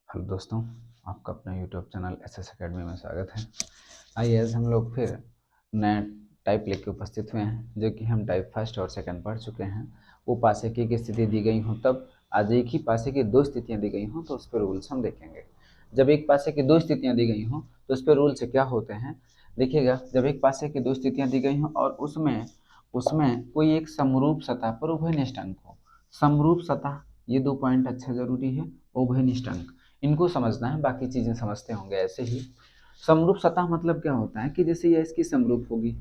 Hello दोस्तों, आपका अपना यूट्यूब चैनल एसएस एकेडमी में स्वागत है। आइए आज हम लोग फिर नया टाइप लेके उपस्थित हुए हैं, जो कि हम टाइप फर्स्ट और सेकंड पढ़ चुके हैं। वो पासेकी की स्थिति दी गई हो तब आज एक ही पासे की दो स्थितियां दी गई हों तो उस पर रूल्स हम देखेंगे। जब एक पासे की दो स्थितियां दी गई हों तो उस पर रूल्स क्या होते हैं देखिएगा। जब एक पासे की दो स्थितियां दी गई हों और उसमें उसमें कोई एक समरूप सतह पर उभयनिष्ठ अंक हो। समरूप सतह, ये दो पॉइंट अच्छा जरूरी है। उभयनिष्ठ अंक, इनको समझना है, बाकी चीजें समझते होंगे ऐसे ही। समरूप सतह मतलब क्या होता है कि जैसे यह इसकी समरूप होगी,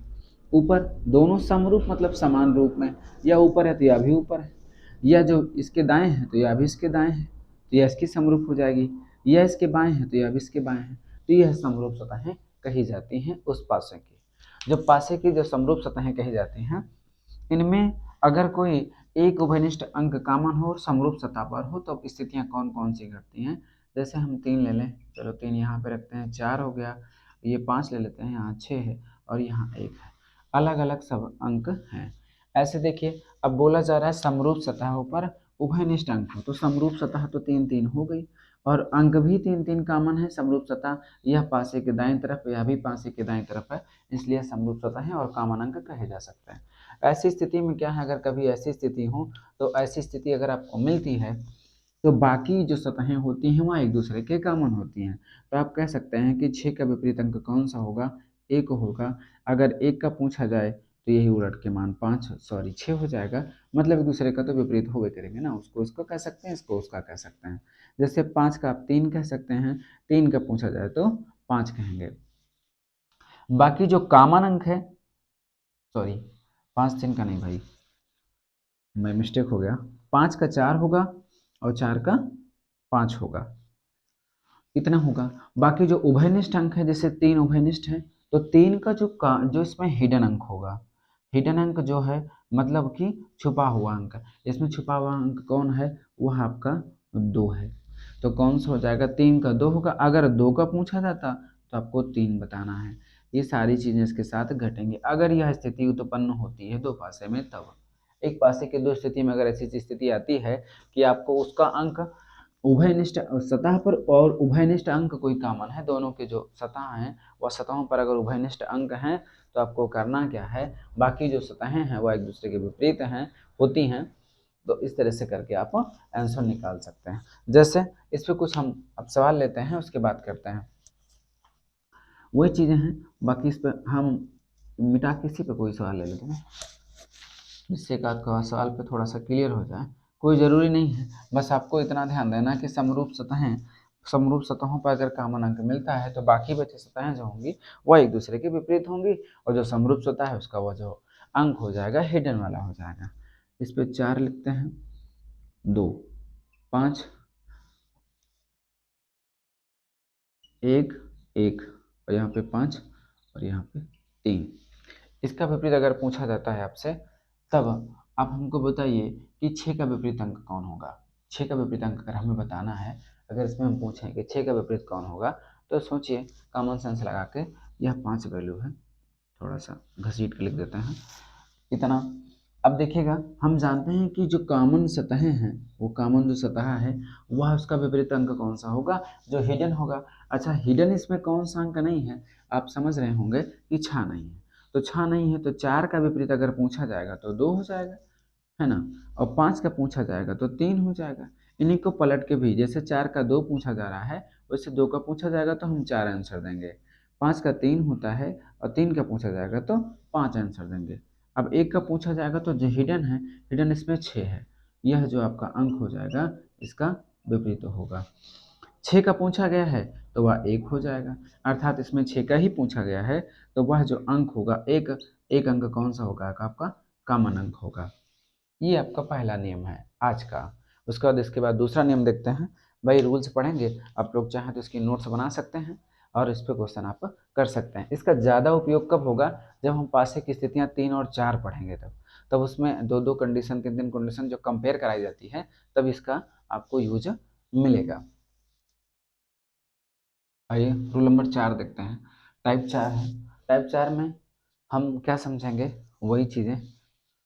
ऊपर दोनों समरूप मतलब समान रूप में, या ऊपर है तो यह भी ऊपर है, या जो इसके दाएं है तो यह भी इसके दाएं है तो यह इसकी समरूप हो जाएगी, यह इसके बाएं है तो यह भी इसके बाएं है, तो यह समरूप सतहें कही जाती हैं उस पासे की। जो पासे की जो समरूप सतहें कही जाती हैं, इनमें अगर कोई एक उभयनिष्ठ अंक कॉमन हो और समरूप सतह पर हो तो स्थितियां कौन कौन सी घटती हैं। जैसे हम 3 ले लें, चलो 3 यहाँ पे रखते हैं, 4 हो गया, ये 5 ले लेते हैं, यहाँ 6 है और यहाँ 1 है। अलग अलग सब अंक हैं। ऐसे देखिए, अब बोला जा रहा है समरूप सतहों पर उभयनिष्ठ अंक हो, तो समरूप सतह तो 3 3 हो गई और अंक भी 3 3 कॉमन है। समरूप सतह यह पासे के दाएं तरफ, यह भी पासे के दाएं तरफ है, इसलिए समरूप सतह है और कॉमन अंक कहे जा सकते हैं। ऐसी स्थिति में क्या है, अगर कभी ऐसी स्थिति हो तो ऐसी स्थिति अगर आपको मिलती है तो बाकी जो सतहें होती हैं वह एक दूसरे के कॉमन होती हैं। तो आप कह सकते हैं कि 6 का विपरीत अंक कौन सा होगा, 1 होगा। अगर 1 का पूछा जाए तो यही उलट के मान 6 हो जाएगा। मतलब एक दूसरे का तो विपरीत होवे करेंगे ना, उसको इसको कह सकते हैं, इसको उसका कह सकते हैं। जैसे 5 का आप 3 कह सकते हैं, 3 का पूछा जाए तो 5 कहेंगे। बाकी जो कॉमन अंक है, सॉरी 5 3 का नहीं भाई, मैं मिस्टेक हो गया, 5 का 4 होगा और 4 का 5 होगा, इतना होगा। बाकी जो उभयनिष्ठ अंक है, जैसे 3 उभयनिष्ठ है तो 3 का जो इसमें हिडन अंक होगा, हिडन अंक जो है मतलब कि छुपा हुआ अंक, इसमें छुपा हुआ अंक कौन है, वह आपका 2 है। तो कौन सा हो जाएगा, 3 का 2 होगा। अगर 2 का पूछा जाता तो आपको 3 बताना है। ये सारी चीजें इसके साथ घटेंगी अगर यह स्थिति उत्पन्न होती है दो पासे में। तब एक पासे की दो स्थिति में अगर ऐसी स्थिति आती है कि आपको उसका अंक उभयनिष्ठ सतह पर और उभयनिष्ठ अंक कोई कॉमन है, दोनों के जो सतह हैं वह सतहों पर अगर उभयनिष्ठ अंक हैं तो आपको करना क्या है, बाकी जो सतहें हैं वह एक दूसरे के विपरीत हैं होती हैं। तो इस तरह से करके आप आंसर निकाल सकते हैं। जैसे इस पर कुछ हम अब सवाल लेते हैं, उसके बाद करते हैं। वही चीज़ें हैं, बाकी इस पर हम मिटा के इसी पे कोई सवाल ले लेते हैं, जिससे एक आध का सवाल पे थोड़ा सा क्लियर हो जाए। कोई ज़रूरी नहीं है, बस आपको इतना ध्यान देना कि समरूप सतहों पर अगर कॉमन अंक मिलता है तो बाकी बची सतहें जो होंगी वह एक दूसरे के विपरीत होंगी, और जो समरूप सतह है उसका वह जो अंक हो जाएगा हिडन वाला हो जाएगा। इस पे 4 लिखते हैं, 2 5 1 1 और यहाँ पे 5 और यहाँ पे 3। इसका विपरीत अगर पूछा जाता है आपसे, तब आप हमको बताइए कि 6 का विपरीत अंक कौन होगा। 6 का विपरीत अंक अगर हमें बताना है, अगर इसमें हम पूछें कि 6 का विपरीत कौन होगा, तो सोचिए कॉमन सेंस लगा के, यह 5 वैल्यू है, थोड़ा सा घसीट के लिख देते हैं इतना। अब देखिएगा, हम जानते हैं कि जो कॉमन सतहें हैं, वो कॉमन जो सतह है वह उसका विपरीत अंक कौन सा होगा, जो हिडन होगा। अच्छा, हिडन इसमें कौन सा अंक नहीं है, आप समझ रहे होंगे कि 6 नहीं है। तो 6 नहीं है तो 4 का विपरीत अगर पूछा जाएगा तो 2 हो जाएगा, है ना। और 5 का पूछा जाएगा तो 3 हो जाएगा। इन्हीं को पलट के भी, जैसे 4 का 2 पूछा जा रहा है वैसे 2 का पूछा जाएगा तो हम 4 आंसर देंगे। 5 का 3 होता है और 3 का पूछा जाएगा तो 5 आंसर देंगे। अब 1 का पूछा जाएगा तो जो हिडन है, हिडन इसमें 6 है, यह जो आपका अंक हो जाएगा इसका विपरीत होगा। 6 का पूछा गया है तो वह 1 हो जाएगा, अर्थात इसमें 6 का ही पूछा गया है तो वह जो अंक होगा, एक एक अंक कौन सा होगा, आपका कॉमन अंक होगा। ये आपका पहला नियम है आज का। उसके बाद इसके बाद दूसरा नियम देखते हैं। भाई रूल्स पढ़ेंगे, आप लोग चाहें तो इसकी नोट्स बना सकते हैं और इस पर क्वेश्चन आप कर सकते हैं। इसका ज़्यादा उपयोग कब होगा, जब हम पासे की स्थितियाँ 3 और 4 पढ़ेंगे, तब उसमें दो दो कंडीशन, तीन तीन कंडीशन जो कंपेयर कराई जाती है, तब इसका आपको यूज मिलेगा। आइए रूल नंबर 4 देखते हैं। टाइप 4 है। टाइप 4 में हम क्या समझेंगे, वही चीज़ें,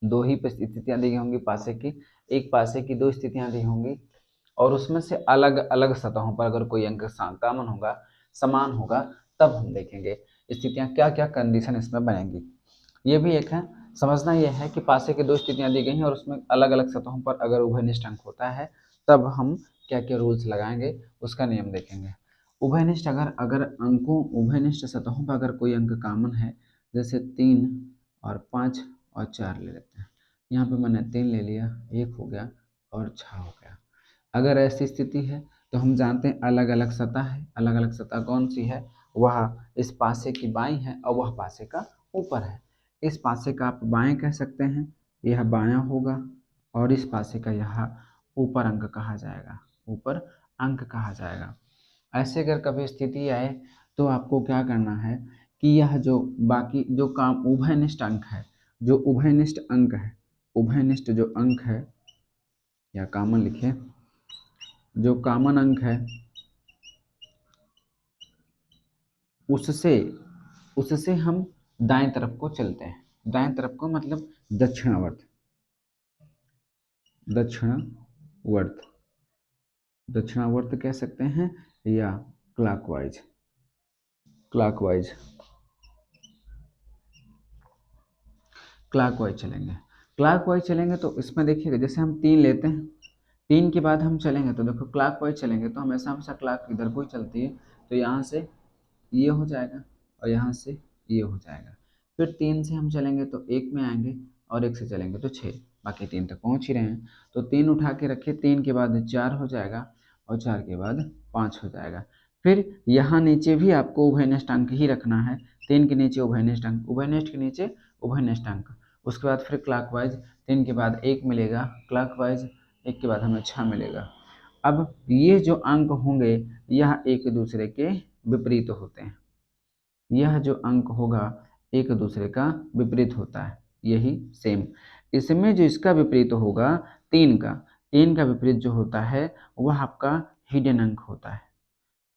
दो ही स्थितियाँ दी होंगी पासे की, एक पासे की दो स्थितियाँ दी होंगी और उसमें से अलग अलग सतहों पर अगर कोई अंक कॉमन होगा, समान होगा, तब हम देखेंगे स्थितियां क्या क्या कंडीशन इसमें बनेंगी। ये भी एक है, समझना यह है कि पासे की दो स्थितियां दी गई हैं और उसमें अलग अलग सतहों पर अगर उभयनिष्ठ अंक होता है तब हम क्या क्या रूल्स लगाएंगे, उसका नियम देखेंगे। उभयनिष्ठ अगर अगर अंकों उभयनिष्ठ सतहों पर अगर कोई अंक कॉमन है, जैसे 3 और 5 और 4 ले लेते हैं। यहाँ पे मैंने 3 ले लिया, 1 हो गया और 6 हो गया। अगर ऐसी स्थिति है तो हम जानते हैं अलग अलग सतह है। अलग अलग सतह कौन सी है? वह इस पासे की बाईं है और वह पासे का ऊपर है। इस पासे का आप बाएं कह सकते हैं, यह बायां होगा, और इस पासे का यह ऊपर अंक कहा जाएगा, ऊपर अंक कहा जाएगा। ऐसे अगर कभी स्थिति आए तो आपको क्या करना है कि यह जो बाकी जो काम उभयनिष्ठ अंक है, जो उभयनिष्ठ अंक है, उभयनिष्ठ जो अंक है, या कॉमन लिखिए, जो कॉमन अंक है उससे उससे हम दाएं तरफ को चलते हैं। दाएं तरफ को मतलब दक्षिणावर्त, दक्षिणावर्त, दक्षिणावर्त कह सकते हैं, या क्लॉकवाइज, क्लॉकवाइज, क्लॉकवाइज चलेंगे। क्लॉकवाइज चलेंगे तो इसमें देखिएगा, जैसे हम 3 लेते हैं, 3 के बाद हम चलेंगे तो देखो क्लॉकवाइज चलेंगे तो हमेशा हमेशा क्लॉक इधर को ही चलती है, तो यहाँ से ये हो जाएगा और यहाँ से ये हो जाएगा। फिर 3 से हम चलेंगे तो 1 में आएंगे और 1 से चलेंगे तो 6, बाकी 3 तक पहुँच ही रहे हैं। तो 3 उठा के रखिए, 3 के बाद 4 हो जाएगा और 4 के बाद 5 हो जाएगा। फिर यहाँ नीचे भी आपको उभयनिष्ठ अंक ही रखना है। 3 के नीचे उभयनिष्ठ अंक, उभयनिष्ठ के नीचे उभयनिष्ठ अंक। उसके बाद फिर क्लॉकवाइज, 3 के बाद 1 मिलेगा, क्लॉकवाइज 1 के बाद हमें 6 मिलेगा। अब ये जो अंक होंगे यह एक दूसरे के विपरीत होते हैं। यह जो अंक होगा एक दूसरे का विपरीत होता है, यही सेम। इसमें जो इसका विपरीत होगा 3 का विपरीत जो होता है वह आपका हिडन अंक होता है।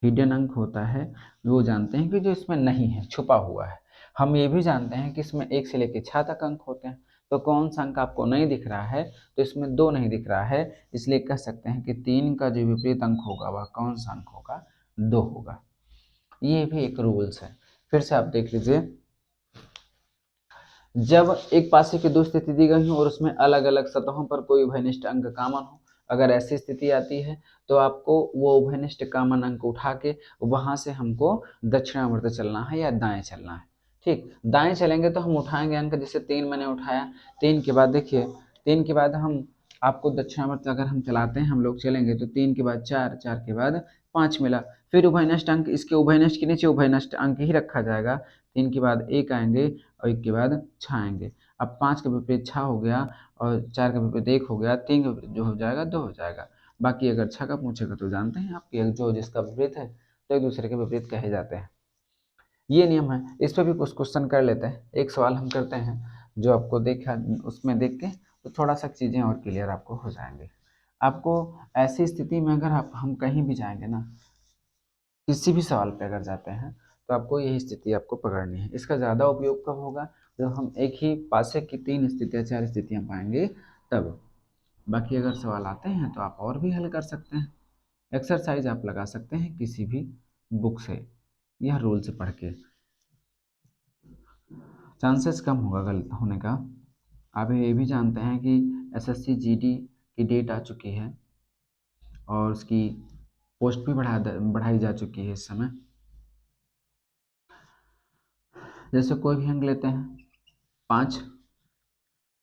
हिडन अंक होता है, वो जानते हैं कि जो इसमें नहीं है, छुपा हुआ है। हम ये भी जानते हैं कि इसमें 1 से लेकर 6 तक अंक होते हैं। तो कौन सा अंक आपको नहीं दिख रहा है? तो इसमें 2 नहीं दिख रहा है, इसलिए कह सकते हैं कि 3 का जो विपरीत अंक होगा वह कौन सा अंक होगा? 2 होगा। ये भी एक रूल्स है। फिर से आप देख लीजिए, जब एक पासे की दो स्थिति दी गई हो और उसमें अलग अलग सतहों पर कोई उभयनिष्ठ अंक कॉमन हो, अगर ऐसी स्थिति आती है तो आपको वो उभयनिष्ठ कॉमन अंक उठा के वहां से हमको दक्षिणावर्त चलना है या दाएं चलना है। ठीक, दाएं चलेंगे तो हम उठाएंगे अंक, जैसे 3 मैंने उठाया, 3 के बाद देखिए, 3 के बाद हम आपको दक्षिणावर्त अगर हम चलाते हैं, हम लोग चलेंगे तो 3 के बाद 4, 4 के बाद 5 मिला। फिर उभयनिष्ठ अंक, इसके उभयनिष्ठ के नीचे उभयनिष्ठ अंक ही रखा जाएगा। 3 के बाद 1 आएंगे और 1 के बाद 6 आएंगे। अब 5 का विपरीत 6 हो गया और 4 का विपरीत 1 हो गया, 3 का विपरीत जो हो जाएगा 2 हो जाएगा। बाकी अगर 6 का पूछेगा तो जानते हैं आप कि जो जिसका विपरीत है तो एक दूसरे के विपरीत कहे जाते हैं। ये नियम है। इस पर भी कुछ क्वेश्चन कर लेते हैं। एक सवाल हम करते हैं जो आपको देखा, उसमें देख के तो थोड़ा सा चीज़ें और क्लियर आपको हो जाएंगे। आपको ऐसी स्थिति में अगर आप हम कहीं भी जाएंगे ना, किसी भी सवाल पे अगर जाते हैं तो आपको यही स्थिति आपको पकड़नी है। इसका ज़्यादा उपयोग कब होगा? जब हम एक ही पासे की 3 स्थितियाँ 4 स्थितियाँ पाएंगे तब। बाकी अगर सवाल आते हैं तो आप और भी हल कर सकते हैं। एक्सरसाइज आप लगा सकते हैं किसी भी बुक से, यह रूल से पढ़ के, चांसेस कम होगा गलत होने का। आप ये भी जानते हैं कि एसएससी जीडी की डेट आ चुकी है और उसकी पोस्ट भी बढ़ाई जा चुकी है इस समय। जैसे कोई भी अंक लेते हैं 5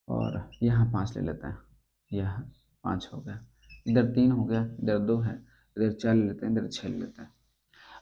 और यहाँ 5 ले लेते हैं, यह 5 हो गया, इधर 3 हो गया, इधर 2 है, इधर 4 ले लेते हैं, इधर 6 ले लेते हैं।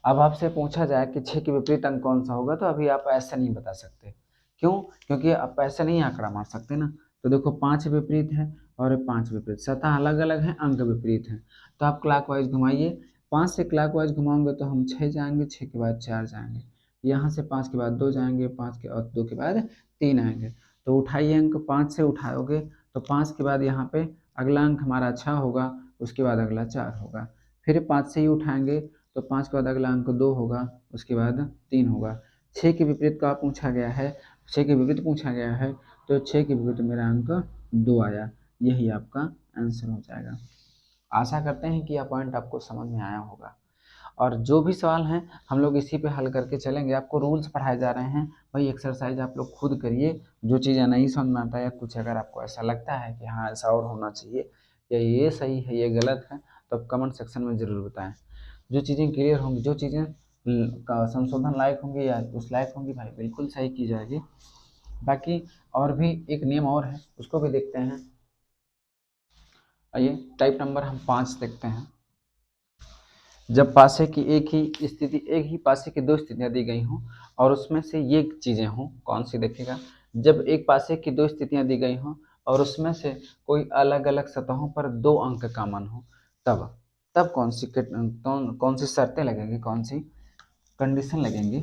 अब आपसे पूछा जाए कि 6 के विपरीत अंक कौन सा होगा, तो अभी आप ऐसा नहीं बता सकते। क्यों? क्योंकि आप ऐसा नहीं आंकड़ा मार सकते ना। तो देखो 5 विपरीत है और 5 विपरीत, सतह अलग अलग है, अंक विपरीत है। तो आप क्लॉकवाइज घुमाइए, 5 से क्लॉकवाइज घुमाओगे तो हम 6 जाएंगे, 6 के बाद 4 जाएंगे, यहाँ से 5 के बाद 2 जाएंगे, 5 के और 2 के बाद 3 आएंगे। तो उठाइए अंक, 5 से उठाओगे तो 5 के बाद यहाँ पे अगला अंक हमारा 6 होगा, उसके बाद अगला 4 होगा। फिर 5 से ही उठाएंगे तो 5 के बाद अगला अंक 2 होगा, उसके बाद 3 होगा। 6 के विपरीत का पूछा गया है, 6 के विपरीत पूछा गया है, तो 6 के विपरीत मेरा अंक 2 आया, यही आपका आंसर हो जाएगा। आशा करते हैं कि यह पॉइंट आपको समझ में आया होगा। और जो भी सवाल हैं हम लोग इसी पे हल करके चलेंगे। आपको रूल्स पढ़ाए जा रहे हैं, वही एक्सरसाइज आप लोग खुद करिए। जो चीज़ें नहीं समझ में आता है या कुछ अगर आपको ऐसा लगता है कि हाँ ऐसा और होना चाहिए या ये सही है ये गलत है, तो आप कमेंट सेक्शन में ज़रूर बताएं। जो चीज़ें क्लियर होंगी, जो चीज़ें का संशोधन लायक होंगी या उस लायक होंगी भाई, बिल्कुल सही की जाएगी। बाकी और भी एक नियम और है, उसको भी देखते हैं। आइए टाइप नंबर हम 5 देखते हैं। जब पासे की एक ही पासे की दो स्थितियां दी गई हों और उसमें से ये चीजें हों, कौन सी देखिएगा। जब एक पासे की दो स्थितियां दी गई हों और उसमें से कोई अलग अलग सतहों पर 2 अंक कॉमन हो, तब तब कौन सी शर्तें लगेंगी, कौन सी कंडीशन लगेंगी।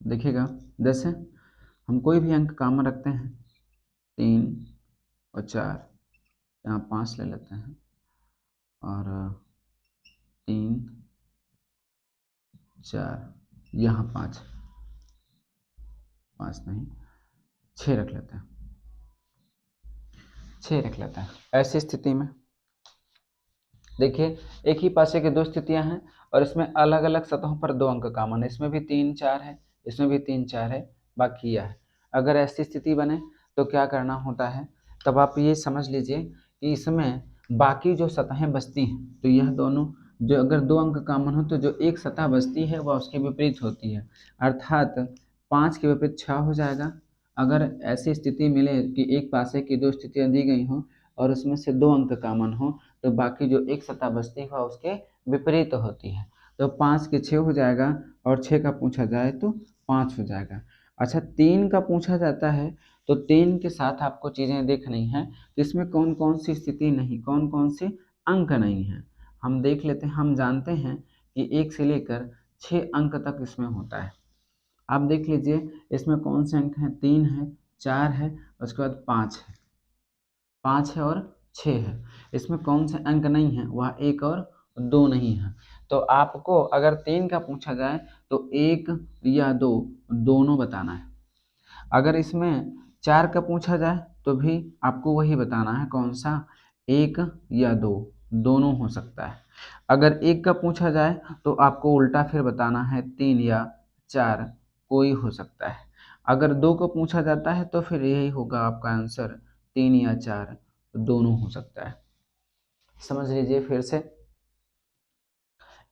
देखिएगा, जैसे हम कोई भी अंक कॉमन रखते हैं, 3 और 4, यहाँ 5 ले लेते हैं, और 3 4 यहाँ 5 नहीं 6 रख लेते हैं, 6 रख लेते हैं। ऐसी स्थिति में देखिए एक ही पासे की दो स्थितियां हैं और इसमें अलग अलग सतहों पर 2 अंक कॉमन है। इसमें भी 3 4 है, इसमें भी 3 4 है, बाकी यह है। अगर ऐसी स्थिति बने तो क्या करना होता है, तब आप ये समझ लीजिए कि इसमें बाकी जो सतहें बचती हैं, तो यह दोनों जो अगर 2 अंक कॉमन हो तो जो एक सतह बचती है वह उसके विपरीत होती है, अर्थात 5 के विपरीत 6 हो जाएगा। अगर ऐसी स्थिति मिले कि एक पासे की दो स्थितियां दी गई हों और उसमें से 2 अंक कॉमन हो, तो बाकी जो एक सतह बचती है उसके विपरीत होती है। तो 5 के 6 हो जाएगा और 6 का पूछा जाए तो 5 हो जाएगा। अच्छा 3 का पूछा जाता है तो 3 के साथ आपको चीज़ें देखनी हैं कि इसमें कौन कौन सी स्थिति नहीं, कौन कौन से अंक नहीं है। हम देख लेते हैं, हम जानते हैं कि 1 से लेकर 6 अंक तक इसमें होता है। आप देख लीजिए इसमें कौन से अंक हैं, 3 है, 4 है, उसके बाद 5 है, 5 है और 6 है। इसमें कौन से अंक नहीं है, वह 1 और 2 नहीं है। तो आपको अगर 3 का पूछा जाए तो 1 या 2 दोनों बताना है। अगर इसमें 4 का पूछा जाए तो भी आपको वही बताना है, कौन सा, 1 या 2 दोनों हो सकता है। अगर 1 का पूछा जाए तो आपको उल्टा फिर बताना है, 3 या 4 कोई हो सकता है। अगर 2 को पूछा जाता है तो फिर यही होगा आपका आंसर, 3 या 4 दोनों हो सकता है। समझ लीजिए फिर से,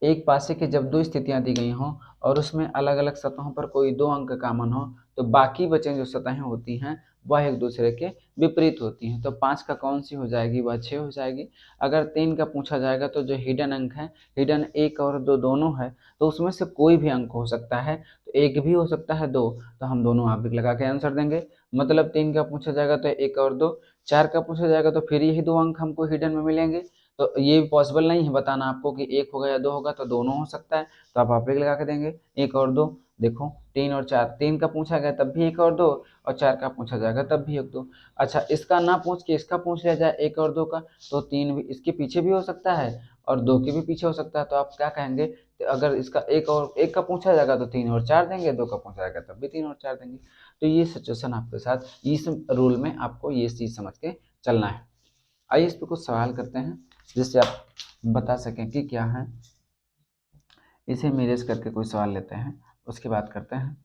एक पासे की जब 2 स्थितियां दी गई हों और उसमें अलग अलग सतहों पर कोई 2 अंक कॉमन हो, तो बाकी बचे जो सतहें होती हैं वह एक दूसरे के विपरीत होती हैं। तो 5 का कौन सी हो जाएगी, वह 6 हो जाएगी। अगर 3 का पूछा जाएगा तो जो हिडन अंक है, हिडन 1 और 2 दोनों है, तो उसमें से कोई भी अंक हो सकता है, तो 1 भी हो सकता है, 2, तो हम दोनों आप लगा के आंसर देंगे। मतलब 3 का पूछा जाएगा तो 1 और 2, 4 का पूछा जाएगा तो फिर यही 2 अंक हमको हिडन में मिलेंगे। तो ये पॉसिबल नहीं है बताना आपको कि 1 होगा या 2 होगा, तो दोनों हो सकता है, तो आप एक लगा के देंगे, 1 और 2। देखो 3 और 4, 3 का पूछा गया तब भी 1 और 2, और 4 का पूछा जाएगा तब भी 1 2। अच्छा इसका ना पूछ के इसका पूछ लिया जाए 1 और 2 का, तो 3 भी इसके पीछे भी हो सकता है और 2 के भी पीछे हो सकता है। तो आप क्या कहेंगे, तो अगर इसका 1 का पूछा जाएगा तो 3 और 4 देंगे, 2 का पूछा जाएगा तब भी 3 और 4 देंगे। तो ये सिचुएशन आपके साथ, इस रूल में आपको ये चीज़ समझ के चलना है। आइए इस पर कुछ सवाल करते हैं जिससे आप बता सकें कि क्या है। इसे मेरेज करके कोई सवाल लेते हैं, उसके बाद करते हैं।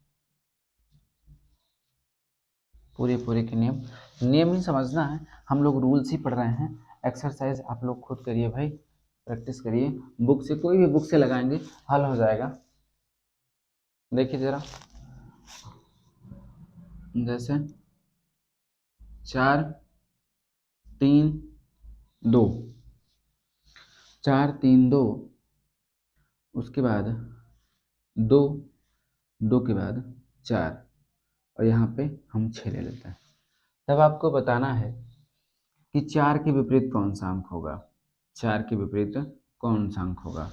पूरे के नियम ही समझना है, हम लोग रूल्स ही पढ़ रहे हैं। एक्सरसाइज आप लोग खुद करिए भाई, प्रैक्टिस करिए, बुक से कोई भी बुक से लगाएंगे हल हो जाएगा। देखिए जरा, जैसे 4 3 2, 4 3 2, उसके बाद 2, 2 के बाद 4, और यहाँ पे हम 6 ले लेते हैं। तब आपको बताना है कि 4 के विपरीत कौन सा अंक होगा, 4 के विपरीत कौन सा अंक होगा।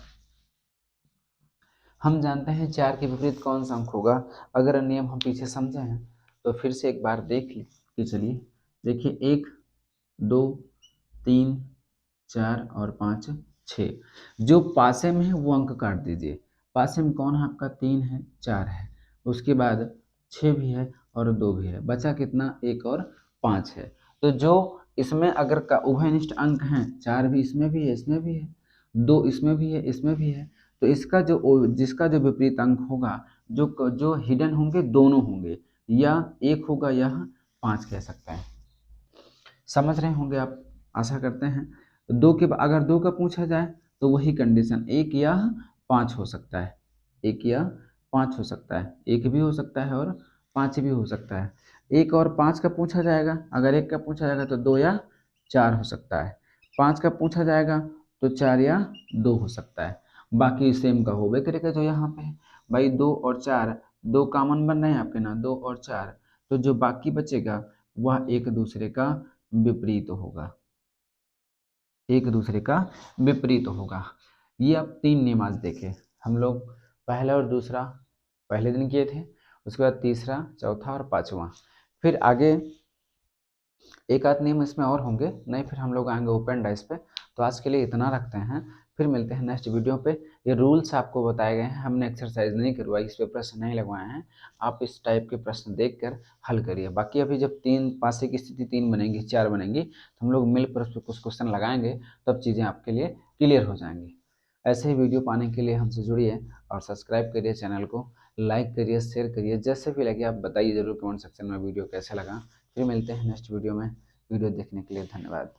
हम जानते हैं 4 के विपरीत कौन सा अंक होगा। अगर नियम हम पीछे समझे हैं तो फिर से एक बार देख के चलिए। देखिए 1 2 3 4 और 5 6, जो पासे में है वो अंक काट दीजिए। पासे में कौन है आपका, 3 है, 4 है, उसके बाद 6 भी है और 2 भी है, बचा कितना, 1 और 5 है। तो जो इसमें अगर का उभयनिष्ठ अंक हैं, 4 भी इसमें भी है, इसमें भी है, 2 इसमें भी है, इसमें भी है, तो इसका जिसका जो विपरीत अंक होगा, जो हिडन होंगे दोनों होंगे, या 1 होगा या 5 कह सकते हैं। समझ रहे होंगे आप, आशा करते हैं। अगर 2 का पूछा जाए तो वही कंडीशन 1 या 5 हो सकता है, 1 या 5 हो सकता है, 1 भी हो सकता है और 5 भी हो सकता है। 1 और 5 का पूछा जाएगा, अगर 1 का पूछा जाएगा तो 2 या 4 हो सकता है, 5 का पूछा जाएगा तो 4 या 2 हो सकता है। बाकी सेम का होबे करेगा जो यहाँ पे है। भाई 2 और 4, 2 कॉमन बन रहे हैं आपके ना, 2 और 4, तो जो बाकी बचेगा वह एक दूसरे का विपरीत होगा, एक दूसरे का विपरीत होगा। ये अब 3 नियम आज देखे हम लोग, पहला और दूसरा पहले दिन किए थे, उसके बाद तीसरा, चौथा और पांचवा। फिर आगे एक आध नियम इसमें और होंगे, नहीं फिर हम लोग आएंगे ओपन डाइस पे। तो आज के लिए इतना रखते हैं, फिर मिलते हैं नेक्स्ट वीडियो पे। ये रूल्स आपको बताए गए हैं, हमने एक्सरसाइज नहीं करवाई, इस पे प्रश्न नहीं लगवाए हैं, आप इस टाइप के प्रश्न देखकर हल करिए। बाकी अभी जब 3 पासे की स्थिति 3 बनेंगी, 4 बनेंगी, तो हम लोग मिलकर उस पर कुछ क्वेश्चन लगाएंगे, तब चीज़ें आपके लिए क्लियर हो जाएंगी। ऐसे ही वीडियो पाने के लिए हमसे जुड़िए और सब्सक्राइब करिए चैनल को, लाइक करिए, शेयर करिए, जैसे भी लगे आप बताइए ज़रूर कमेंट सेक्शन में वीडियो कैसा लगा। फिर मिलते हैं नेक्स्ट वीडियो में। वीडियो देखने के लिए धन्यवाद।